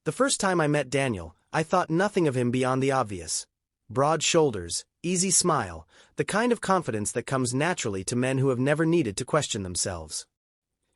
The first time I met Daniel, I thought nothing of him beyond the obvious. Broad shoulders, easy smile, the kind of confidence that comes naturally to men who have never needed to question themselves.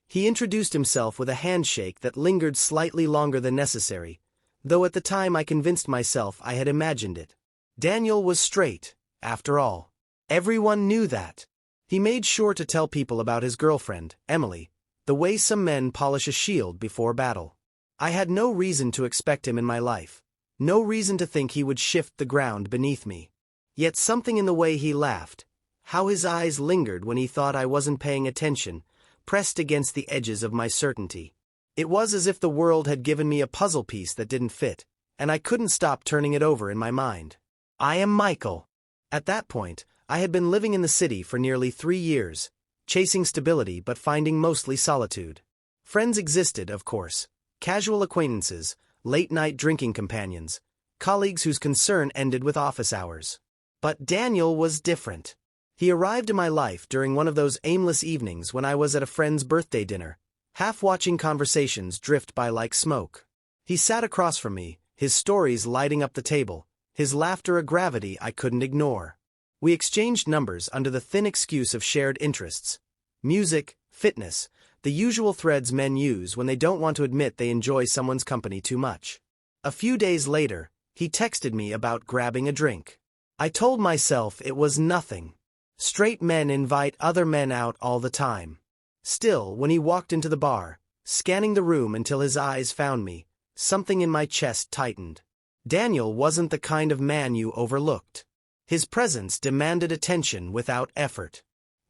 He introduced himself with a handshake that lingered slightly longer than necessary, though at the time I convinced myself I had imagined it. Daniel was straight, after all. Everyone knew that. He made sure to tell people about his girlfriend, Emily, the way some men polish a shield before battle. I had no reason to expect him in my life, no reason to think he would shift the ground beneath me. Yet something in the way he laughed, how his eyes lingered when he thought I wasn't paying attention, pressed against the edges of my certainty. It was as if the world had given me a puzzle piece that didn't fit, and I couldn't stop turning it over in my mind. I am Michael. At that point, I had been living in the city for nearly 3 years, chasing stability but finding mostly solitude. Friends existed, of course, casual acquaintances, late-night drinking companions, colleagues whose concern ended with office hours. But Daniel was different. He arrived in my life during one of those aimless evenings when I was at a friend's birthday dinner, half-watching conversations drift by like smoke. He sat across from me, his stories lighting up the table, his laughter a gravity I couldn't ignore. We exchanged numbers under the thin excuse of shared interests. Music, fitness, the usual threads men use when they don't want to admit they enjoy someone's company too much. A few days later, he texted me about grabbing a drink. I told myself it was nothing. Straight men invite other men out all the time. Still, when he walked into the bar, scanning the room until his eyes found me, something in my chest tightened. Daniel wasn't the kind of man you overlooked. His presence demanded attention without effort.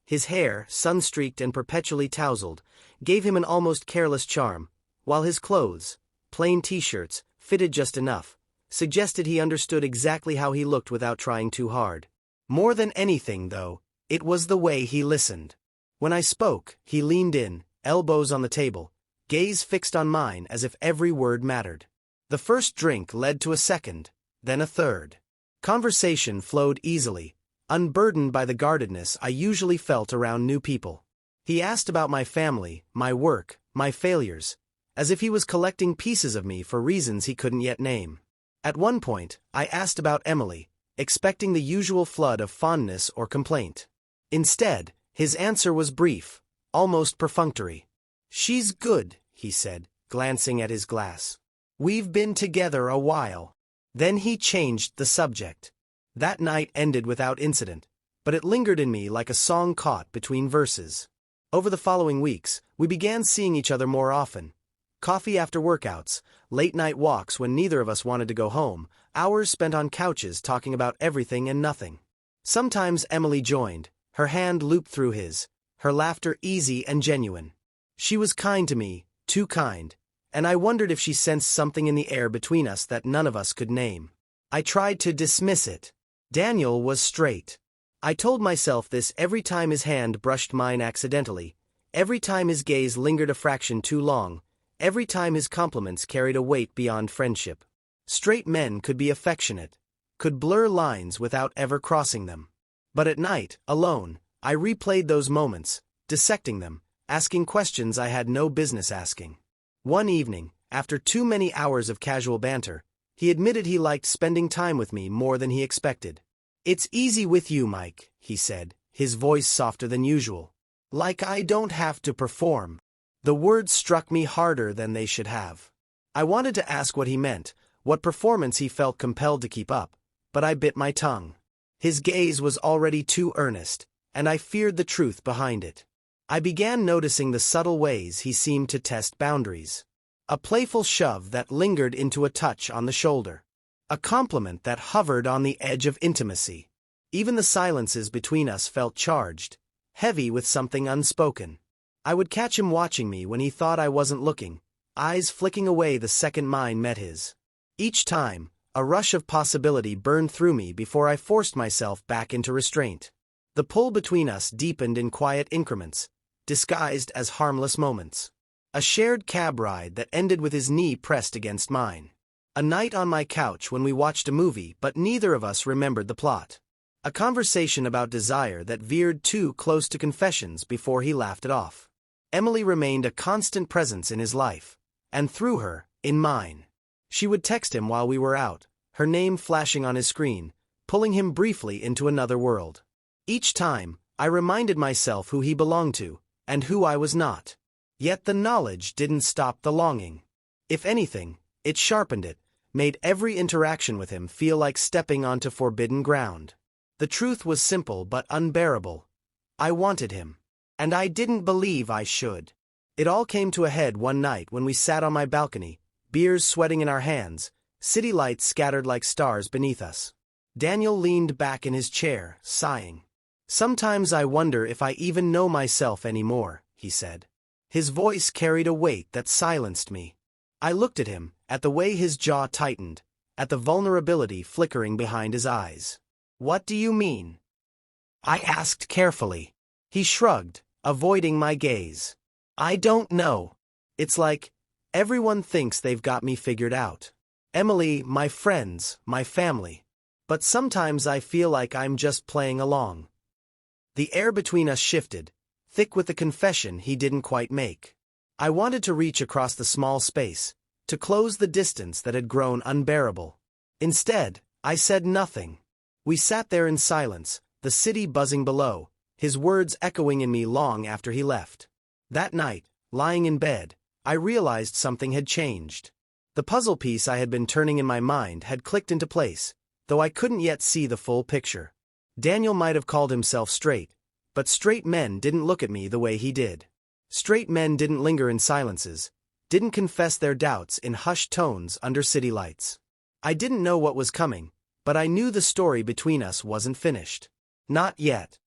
His hair, sun-streaked and perpetually tousled, gave him an almost careless charm, while his clothes, plain t-shirts, fitted just enough, suggested he understood exactly how he looked without trying too hard. More than anything, though, it was the way he listened. When I spoke, he leaned in, elbows on the table, gaze fixed on mine as if every word mattered. The first drink led to a second, then a third. Conversation flowed easily, unburdened by the guardedness I usually felt around new people. He asked about my family, my work, my failures, as if he was collecting pieces of me for reasons he couldn't yet name. At one point, I asked about Emily, expecting the usual flood of fondness or complaint. Instead, his answer was brief, almost perfunctory. "She's good," he said, glancing at his glass. "We've been together a while." Then he changed the subject. That night ended without incident, but it lingered in me like a song caught between verses. Over the following weeks, we began seeing each other more often. Coffee after workouts, late-night walks when neither of us wanted to go home, hours spent on couches talking about everything and nothing. Sometimes Emily joined, her hand looped through his, her laughter easy and genuine. She was kind to me, too kind, and I wondered if she sensed something in the air between us that none of us could name. I tried to dismiss it. Daniel was straight. I told myself this every time his hand brushed mine accidentally, every time his gaze lingered a fraction too long, every time his compliments carried a weight beyond friendship. Straight men could be affectionate, could blur lines without ever crossing them. But at night, alone, I replayed those moments, dissecting them, asking questions I had no business asking. One evening, after too many hours of casual banter, he admitted he liked spending time with me more than he expected. "It's easy with you, Mike," he said, his voice softer than usual. "Like I don't have to perform." The words struck me harder than they should have. I wanted to ask what he meant, what performance he felt compelled to keep up, but I bit my tongue. His gaze was already too earnest, and I feared the truth behind it. I began noticing the subtle ways he seemed to test boundaries. A playful shove that lingered into a touch on the shoulder. A compliment that hovered on the edge of intimacy. Even the silences between us felt charged, heavy with something unspoken. I would catch him watching me when he thought I wasn't looking, eyes flicking away the second mine met his. Each time, a rush of possibility burned through me before I forced myself back into restraint. The pull between us deepened in quiet increments, disguised as harmless moments. A shared cab ride that ended with his knee pressed against mine. A night on my couch when we watched a movie but neither of us remembered the plot. A conversation about desire that veered too close to confessions before he laughed it off. Emily remained a constant presence in his life, and through her, in mine. She would text him while we were out, her name flashing on his screen, pulling him briefly into another world. Each time, I reminded myself who he belonged to, and who I was not. Yet the knowledge didn't stop the longing. If anything, it sharpened it, made every interaction with him feel like stepping onto forbidden ground. The truth was simple but unbearable. I wanted him. And I didn't believe I should. It all came to a head one night when we sat on my balcony, beers sweating in our hands, city lights scattered like stars beneath us. Daniel leaned back in his chair, sighing. "Sometimes I wonder if I even know myself anymore," he said. His voice carried a weight that silenced me. I looked at him, at the way his jaw tightened, at the vulnerability flickering behind his eyes. "What do you mean?" I asked carefully. He shrugged, avoiding my gaze. "I don't know. It's like, everyone thinks they've got me figured out. Emily, my friends, my family. But sometimes I feel like I'm just playing along." The air between us shifted, thick with the confession he didn't quite make. I wanted to reach across the small space, to close the distance that had grown unbearable. Instead, I said nothing. We sat there in silence, the city buzzing below, his words echoing in me long after he left. That night, lying in bed, I realized something had changed. The puzzle piece I had been turning in my mind had clicked into place, though I couldn't yet see the full picture. Daniel might have called himself straight, but straight men didn't look at me the way he did. Straight men didn't linger in silences, didn't confess their doubts in hushed tones under city lights. I didn't know what was coming, but I knew the story between us wasn't finished. Not yet.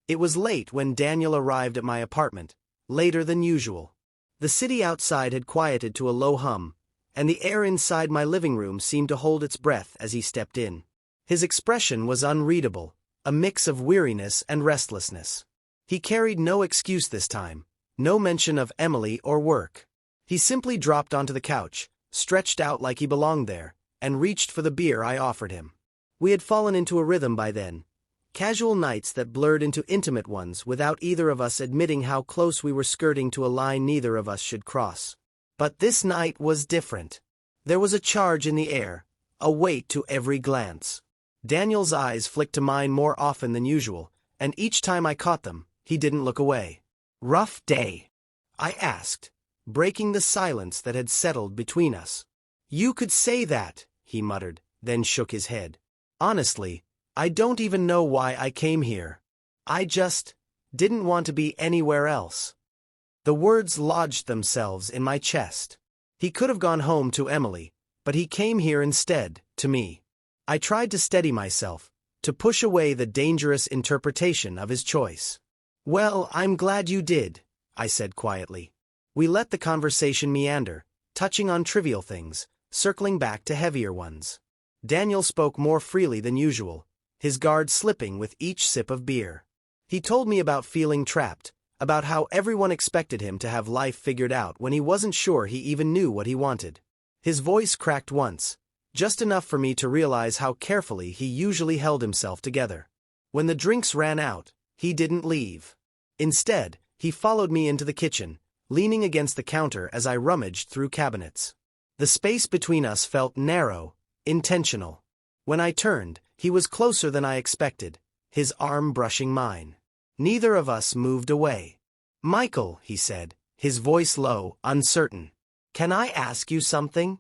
It was late when Daniel arrived at my apartment, later than usual. The city outside had quieted to a low hum, and the air inside my living room seemed to hold its breath as he stepped in. His expression was unreadable, a mix of weariness and restlessness. He carried no excuse this time, no mention of Emily or work. He simply dropped onto the couch, stretched out like he belonged there, and reached for the beer I offered him. We had fallen into a rhythm by then. Casual nights that blurred into intimate ones without either of us admitting how close we were skirting to a line neither of us should cross. But this night was different. There was a charge in the air, a weight to every glance. Daniel's eyes flicked to mine more often than usual, and each time I caught them, he didn't look away. "Rough day?" I asked, breaking the silence that had settled between us. "You could say that," he muttered, then shook his head. "Honestly, I don't even know why I came here. I just didn't want to be anywhere else." The words lodged themselves in my chest. He could have gone home to Emily, but he came here instead, to me. I tried to steady myself, to push away the dangerous interpretation of his choice. "Well, I'm glad you did," I said quietly. We let the conversation meander, touching on trivial things, circling back to heavier ones. Daniel spoke more freely than usual, his guard slipping with each sip of beer. He told me about feeling trapped, about how everyone expected him to have life figured out when he wasn't sure he even knew what he wanted. His voice cracked once, just enough for me to realize how carefully he usually held himself together. When the drinks ran out, he didn't leave. Instead, he followed me into the kitchen, leaning against the counter as I rummaged through cabinets. The space between us felt narrow, intentional. When I turned, he was closer than I expected, his arm brushing mine. Neither of us moved away. "Michael," he said, his voice low, uncertain. "Can I ask you something?"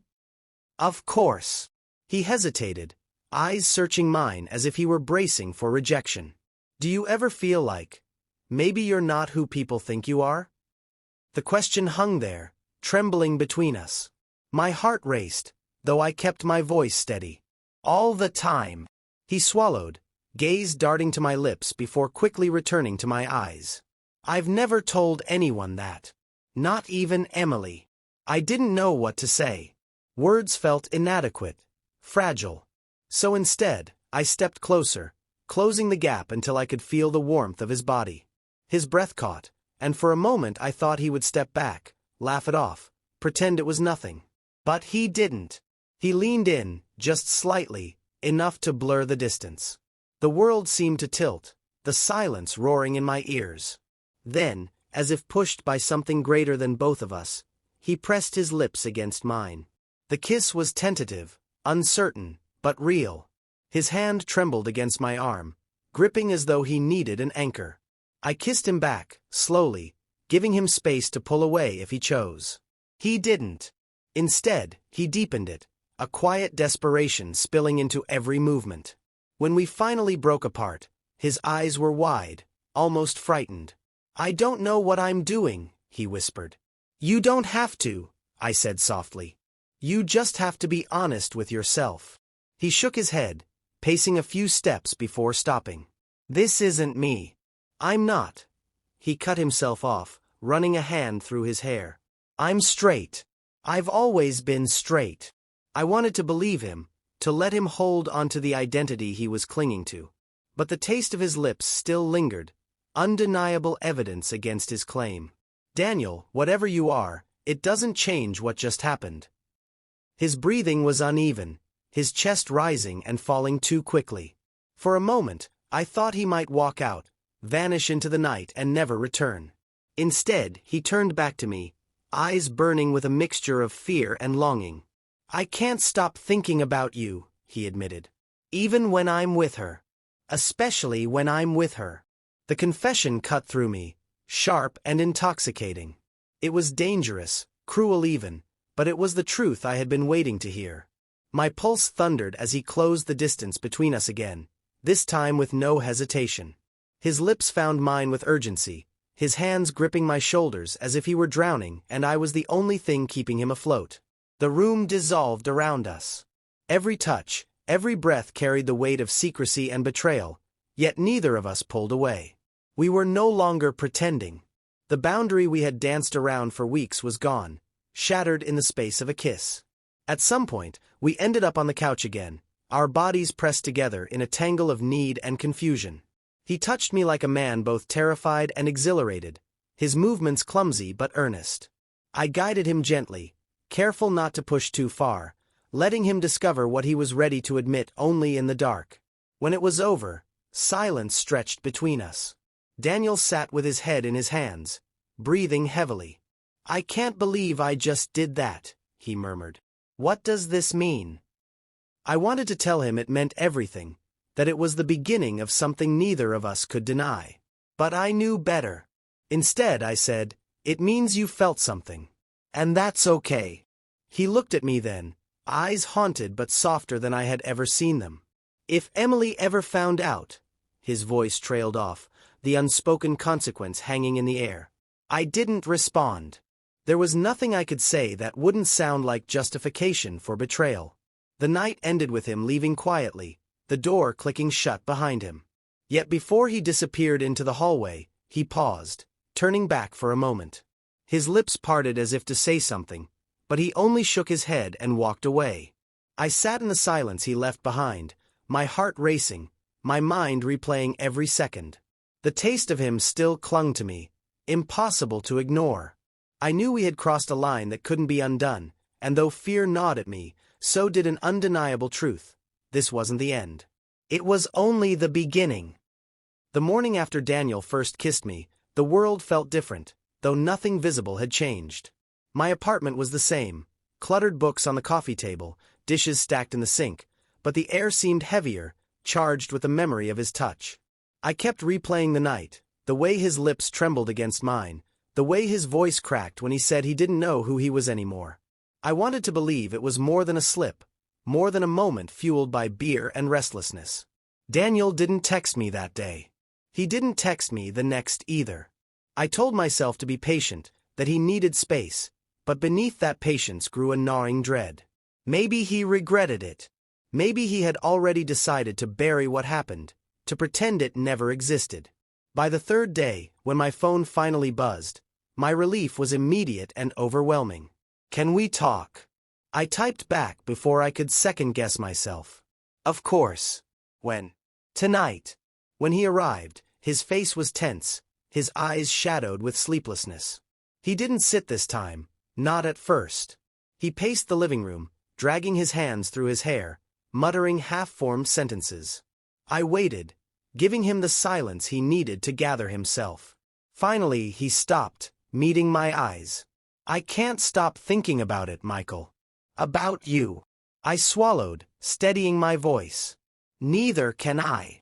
"Of course." He hesitated, eyes searching mine as if he were bracing for rejection. "Do you ever feel like, maybe you're not who people think you are?" The question hung there, trembling between us. My heart raced, though I kept my voice steady. "All the time." He swallowed, gaze darting to my lips before quickly returning to my eyes. "I've never told anyone that. Not even Emily." I didn't know what to say. Words felt inadequate, fragile. So instead, I stepped closer, closing the gap until I could feel the warmth of his body. His breath caught, and for a moment I thought he would step back, laugh it off, pretend it was nothing. But he didn't. He leaned in, just slightly, enough to blur the distance. The world seemed to tilt, the silence roaring in my ears. Then, as if pushed by something greater than both of us, he pressed his lips against mine. The kiss was tentative, uncertain, but real. His hand trembled against my arm, gripping as though he needed an anchor. I kissed him back, slowly, giving him space to pull away if he chose. He didn't. Instead, he deepened it, a quiet desperation spilling into every movement. When we finally broke apart, his eyes were wide, almost frightened. "I don't know what I'm doing," he whispered. "You don't have to," I said softly. "You just have to be honest with yourself." He shook his head, pacing a few steps before stopping. "This isn't me. I'm not." He cut himself off, running a hand through his hair. "I'm straight. I've always been straight." I wanted to believe him, to let him hold onto the identity he was clinging to. But the taste of his lips still lingered, undeniable evidence against his claim. "Daniel, whatever you are, it doesn't change what just happened." His breathing was uneven, his chest rising and falling too quickly. For a moment, I thought he might walk out, vanish into the night and never return. Instead, he turned back to me, eyes burning with a mixture of fear and longing. "I can't stop thinking about you," he admitted. "Even when I'm with her. Especially when I'm with her." The confession cut through me, sharp and intoxicating. It was dangerous, cruel even, but it was the truth I had been waiting to hear. My pulse thundered as he closed the distance between us again, this time with no hesitation. His lips found mine with urgency, his hands gripping my shoulders as if he were drowning and I was the only thing keeping him afloat. The room dissolved around us. Every touch, every breath carried the weight of secrecy and betrayal, yet neither of us pulled away. We were no longer pretending. The boundary we had danced around for weeks was gone, shattered in the space of a kiss. At some point, we ended up on the couch again, our bodies pressed together in a tangle of need and confusion. He touched me like a man both terrified and exhilarated, his movements clumsy but earnest. I guided him gently, careful not to push too far, letting him discover what he was ready to admit only in the dark. When it was over, silence stretched between us. Daniel sat with his head in his hands, breathing heavily. "I can't believe I just did that," he murmured. "What does this mean?" I wanted to tell him it meant everything, that it was the beginning of something neither of us could deny. But I knew better. Instead, I said, "It means you felt something. And that's okay." He looked at me then, eyes haunted but softer than I had ever seen them. "If Emily ever found out," his voice trailed off, the unspoken consequence hanging in the air. I didn't respond. There was nothing I could say that wouldn't sound like justification for betrayal. The night ended with him leaving quietly, the door clicking shut behind him. Yet before he disappeared into the hallway, he paused, turning back for a moment. His lips parted as if to say something, but he only shook his head and walked away. I sat in the silence he left behind, my heart racing, my mind replaying every second. The taste of him still clung to me, impossible to ignore. I knew we had crossed a line that couldn't be undone, and though fear gnawed at me, so did an undeniable truth. This wasn't the end. It was only the beginning. The morning after Daniel first kissed me, the world felt different, though nothing visible had changed. My apartment was the same, cluttered books on the coffee table, dishes stacked in the sink, but the air seemed heavier, charged with the memory of his touch. I kept replaying the night, the way his lips trembled against mine, the way his voice cracked when he said he didn't know who he was anymore. I wanted to believe it was more than a slip, more than a moment fueled by beer and restlessness. Daniel didn't text me that day. He didn't text me the next either. I told myself to be patient, that he needed space, but beneath that patience grew a gnawing dread. Maybe he regretted it. Maybe he had already decided to bury what happened, to pretend it never existed. By the third day, when my phone finally buzzed, my relief was immediate and overwhelming. "Can we talk?" I typed back before I could second-guess myself. "Of course." "When?" "Tonight." When he arrived, his face was tense, his eyes shadowed with sleeplessness. He didn't sit this time, not at first. He paced the living room, dragging his hands through his hair, muttering half-formed sentences. I waited, giving him the silence he needed to gather himself. Finally, he stopped, meeting my eyes. "I can't stop thinking about it, Michael." About you. I swallowed, steadying my voice. Neither can I.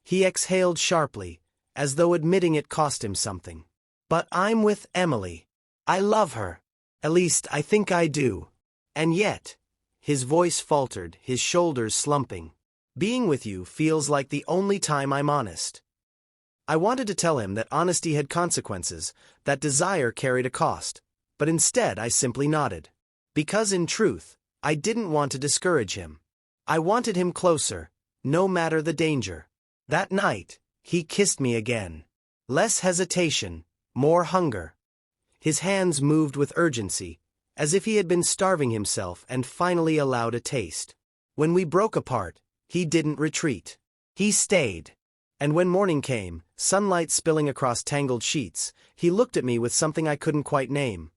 He exhaled sharply, as though admitting it cost him something. But I'm with Emily. I love her. At least I think I do. And yet, his voice faltered, his shoulders slumping. Being with you feels like the only time I'm honest. I wanted to tell him that honesty had consequences, that desire carried a cost, but instead I simply nodded. Because in truth, I didn't want to discourage him. I wanted him closer, no matter the danger. That night, he kissed me again. Less hesitation, more hunger. His hands moved with urgency, as if he had been starving himself and finally allowed a taste. When we broke apart, he didn't retreat. He stayed. And when morning came, sunlight spilling across tangled sheets, he looked at me with something I couldn't quite name.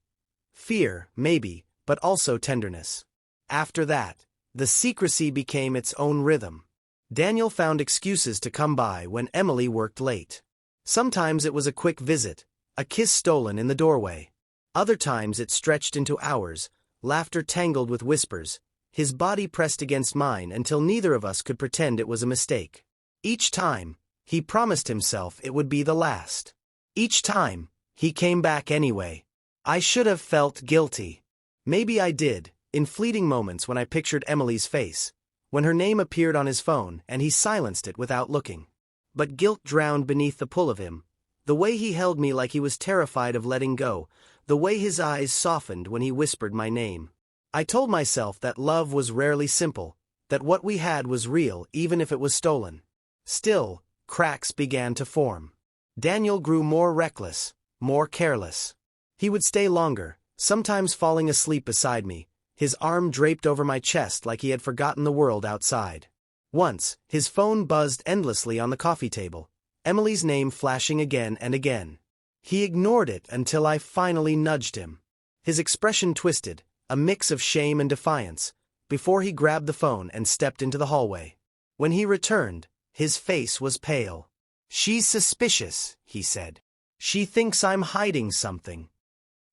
Fear, maybe, but also tenderness. After that, the secrecy became its own rhythm. Daniel found excuses to come by when Emily worked late. Sometimes it was a quick visit, a kiss stolen in the doorway. Other times it stretched into hours, laughter tangled with whispers, his body pressed against mine until neither of us could pretend it was a mistake. Each time, he promised himself it would be the last. Each time, he came back anyway. I should have felt guilty. Maybe I did, in fleeting moments when I pictured Emily's face, when her name appeared on his phone and he silenced it without looking. But guilt drowned beneath the pull of him, the way he held me like he was terrified of letting go, the way his eyes softened when he whispered my name. I told myself that love was rarely simple, that what we had was real even if it was stolen. Still, cracks began to form. Daniel grew more reckless, more careless. He would stay longer, sometimes falling asleep beside me, his arm draped over my chest like he had forgotten the world outside. Once, his phone buzzed endlessly on the coffee table, Emily's name flashing again and again. He ignored it until I finally nudged him. His expression twisted, a mix of shame and defiance, before he grabbed the phone and stepped into the hallway. When he returned, his face was pale. "She's suspicious," he said. "She thinks I'm hiding something."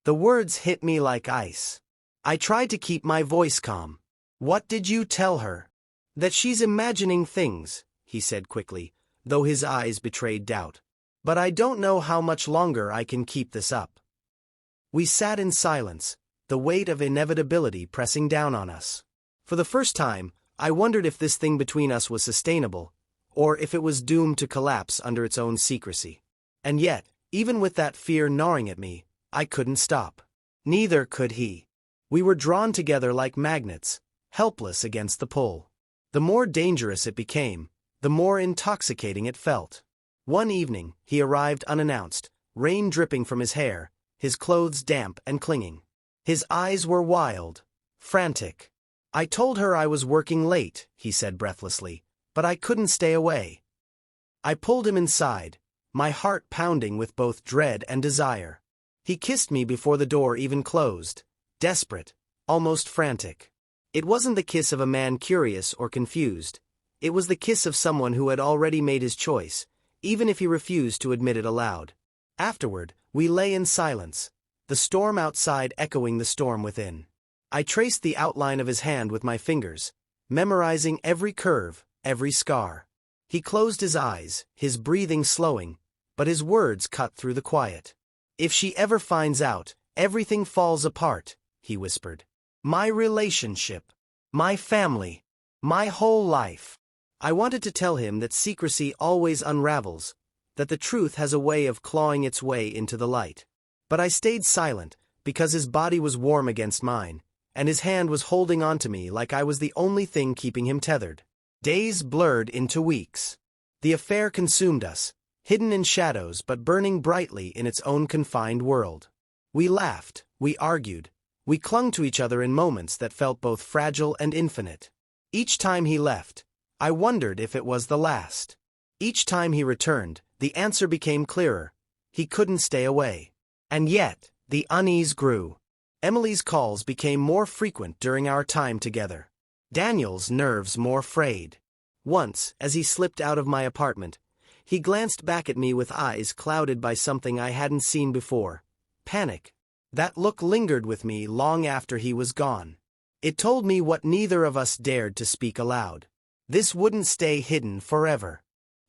The words hit me like ice. I tried to keep my voice calm. "What did you tell her?" "That she's imagining things," he said quickly, though his eyes betrayed doubt. "But I don't know how much longer I can keep this up." We sat in silence, the weight of inevitability pressing down on us. For the first time, I wondered if this thing between us was sustainable, or if it was doomed to collapse under its own secrecy. And yet, even with that fear gnawing at me, I couldn't stop. Neither could he. We were drawn together like magnets, helpless against the pull. The more dangerous it became, the more intoxicating it felt. One evening, he arrived unannounced, rain dripping from his hair, his clothes damp and clinging. His eyes were wild, frantic. "I told her I was working late," he said breathlessly, "but I couldn't stay away." I pulled him inside, my heart pounding with both dread and desire. He kissed me before the door even closed, desperate, almost frantic. It wasn't the kiss of a man curious or confused. It was the kiss of someone who had already made his choice, even if he refused to admit it aloud. Afterward, we lay in silence, the storm outside echoing the storm within. I traced the outline of his hand with my fingers, memorizing every curve, every scar. He closed his eyes, his breathing slowing, but his words cut through the quiet. "If she ever finds out, everything falls apart," he whispered. "My relationship, my family, my whole life." I wanted to tell him that secrecy always unravels, that the truth has a way of clawing its way into the light. But I stayed silent, because his body was warm against mine, and his hand was holding on to me like I was the only thing keeping him tethered. Days blurred into weeks. The affair consumed us, hidden in shadows but burning brightly in its own confined world. We laughed, we argued, we clung to each other in moments that felt both fragile and infinite. Each time he left, I wondered if it was the last. Each time he returned, the answer became clearer. He couldn't stay away. And yet, the unease grew. Emily's calls became more frequent during our time together. Daniel's nerves more frayed. Once, as he slipped out of my apartment, he glanced back at me with eyes clouded by something I hadn't seen before. Panic. That look lingered with me long after he was gone. It told me what neither of us dared to speak aloud. This wouldn't stay hidden forever.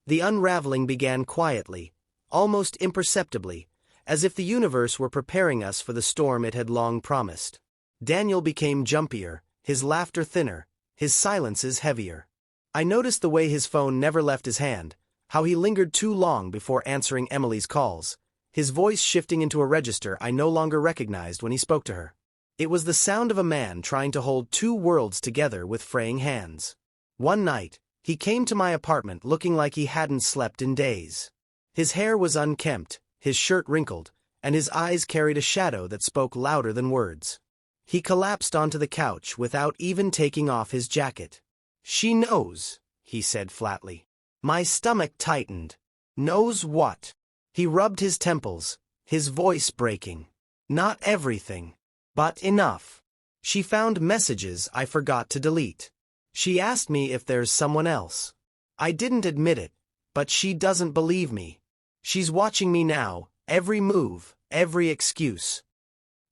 The unraveling began quietly, almost imperceptibly, as if the universe were preparing us for the storm it had long promised. Daniel became jumpier, his laughter thinner, his silences heavier. I noticed the way his phone never left his hand, how he lingered too long before answering Emily's calls, his voice shifting into a register I no longer recognized when he spoke to her. It was the sound of a man trying to hold two worlds together with fraying hands. One night, he came to my apartment looking like he hadn't slept in days. His hair was unkempt, his shirt wrinkled, and his eyes carried a shadow that spoke louder than words. He collapsed onto the couch without even taking off his jacket. "She knows," he said flatly. My stomach tightened. "Knows what?" He rubbed his temples, his voice breaking. "Not everything, but enough. She found messages I forgot to delete. She asked me if there's someone else. I didn't admit it, but she doesn't believe me. She's watching me now, every move, every excuse."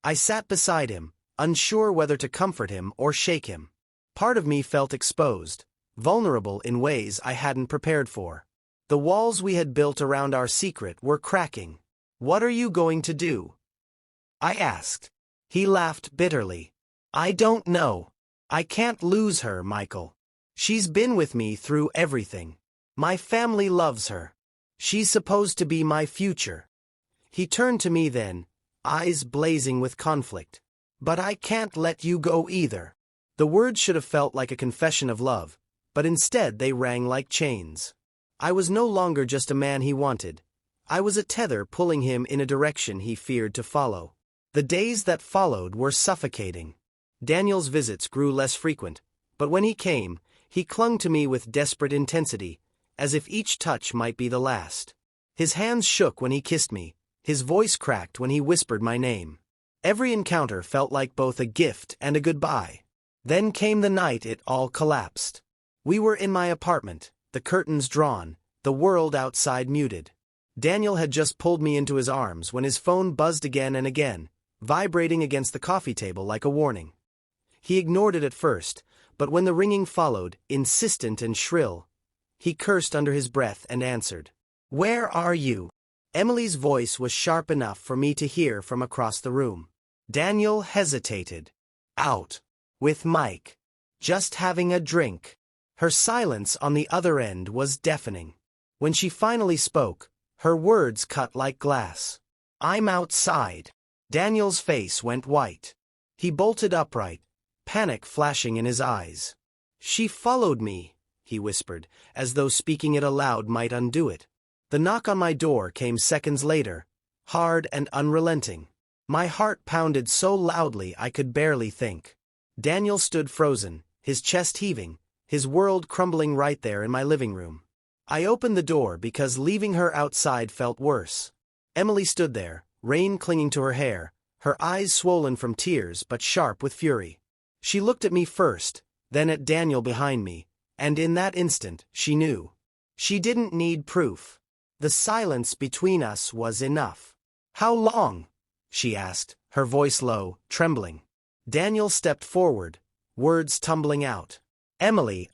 I sat beside him, unsure whether to comfort him or shake him. Part of me felt exposed, vulnerable in ways I hadn't prepared for. The walls we had built around our secret were cracking. "What are you going to do?" I asked. He laughed bitterly. "I don't know. I can't lose her, Michael. She's been with me through everything. My family loves her. She's supposed to be my future." He turned to me then, eyes blazing with conflict. "But I can't let you go either." The words should have felt like a confession of love, but instead they rang like chains. I was no longer just a man he wanted. I was a tether pulling him in a direction he feared to follow. The days that followed were suffocating. Daniel's visits grew less frequent, but when he came, he clung to me with desperate intensity, as if each touch might be the last. His hands shook when he kissed me, his voice cracked when he whispered my name. Every encounter felt like both a gift and a goodbye. Then came the night it all collapsed. We were in my apartment, the curtains drawn, the world outside muted. Daniel had just pulled me into his arms when his phone buzzed again and again, vibrating against the coffee table like a warning. He ignored it at first, but when the ringing followed, insistent and shrill, he cursed under his breath and answered. "Where are you?" Emily's voice was sharp enough for me to hear from across the room. Daniel hesitated. "Out. With Mike. Just having a drink." Her silence on the other end was deafening. When she finally spoke, her words cut like glass. "I'm outside." Daniel's face went white. He bolted upright, panic flashing in his eyes. "She followed me," he whispered, as though speaking it aloud might undo it. The knock on my door came seconds later, hard and unrelenting. My heart pounded so loudly I could barely think. Daniel stood frozen, his chest heaving, his world crumbling right there in my living room. I opened the door because leaving her outside felt worse. Emily stood there, rain clinging to her hair, her eyes swollen from tears but sharp with fury. She looked at me first, then at Daniel behind me, and in that instant, she knew. She didn't need proof. The silence between us was enough. "How long?" she asked, her voice low, trembling. Daniel stepped forward, words tumbling out. "Emily,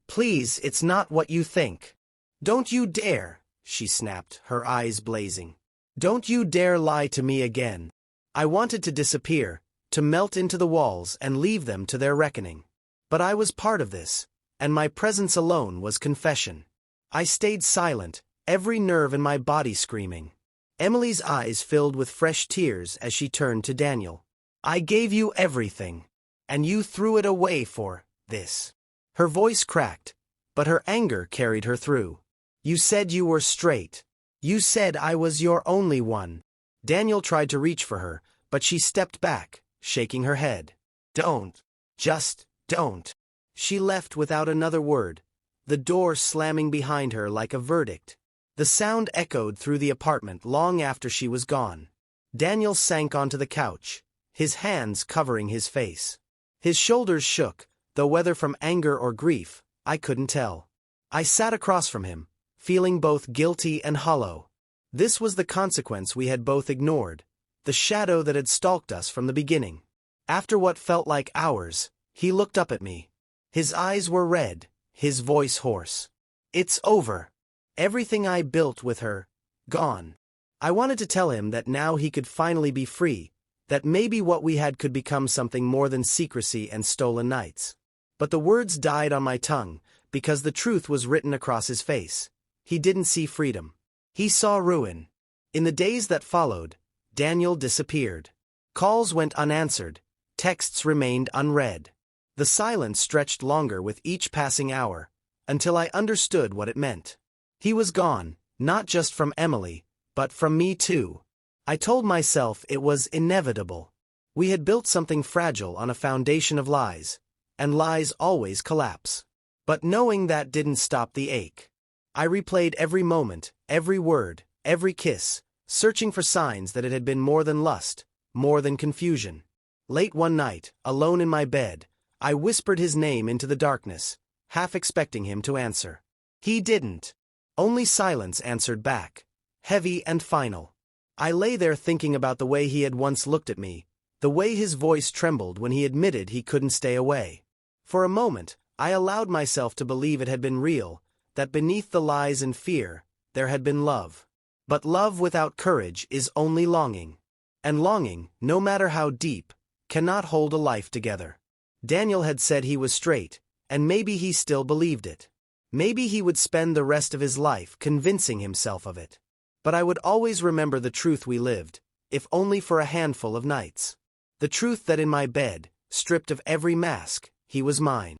please, it's not what you think." "Don't you dare," she snapped, her eyes blazing. "Don't you dare lie to me again." I wanted to disappear, to melt into the walls and leave them to their reckoning. But I was part of this, and my presence alone was confession. I stayed silent, every nerve in my body screaming. Emily's eyes filled with fresh tears as she turned to Daniel. "I gave you everything, and you threw it away for this." Her voice cracked, but her anger carried her through. "You said you were straight. You said I was your only one." Daniel tried to reach for her, but she stepped back, shaking her head. "Don't. Just don't." She left without another word, the door slamming behind her like a verdict. The sound echoed through the apartment long after she was gone. Daniel sank onto the couch, his hands covering his face. His shoulders shook, though whether from anger or grief, I couldn't tell. I sat across from him, feeling both guilty and hollow. This was the consequence we had both ignored, the shadow that had stalked us from the beginning. After what felt like hours, He looked up at me. His eyes were red, his voice hoarse. It's over. Everything I built with her, gone. I wanted to tell him that now he could finally be free, that maybe what we had could become something more than secrecy and stolen nights. But the words died on my tongue, because the truth was written across his face. He didn't see freedom. He saw ruin. In the days that followed, Daniel disappeared. Calls went unanswered, texts remained unread. The silence stretched longer with each passing hour, until I understood what it meant. He was gone, not just from Emily, but from me too. I told myself it was inevitable. We had built something fragile on a foundation of lies, and lies always collapse. But knowing that didn't stop the ache. I replayed every moment, every word, every kiss, searching for signs that it had been more than lust, more than confusion. Late one night, alone in my bed, I whispered his name into the darkness, half expecting him to answer. He didn't. Only silence answered back, heavy and final. I lay there thinking about the way he had once looked at me, the way his voice trembled when he admitted he couldn't stay away. For a moment, I allowed myself to believe it had been real, that beneath the lies and fear, there had been love. But love without courage is only longing. And longing, no matter how deep, cannot hold a life together. Daniel had said he was straight, and maybe he still believed it. Maybe he would spend the rest of his life convincing himself of it. But I would always remember the truth we lived, if only for a handful of nights. The truth that in my bed, stripped of every mask, he was mine.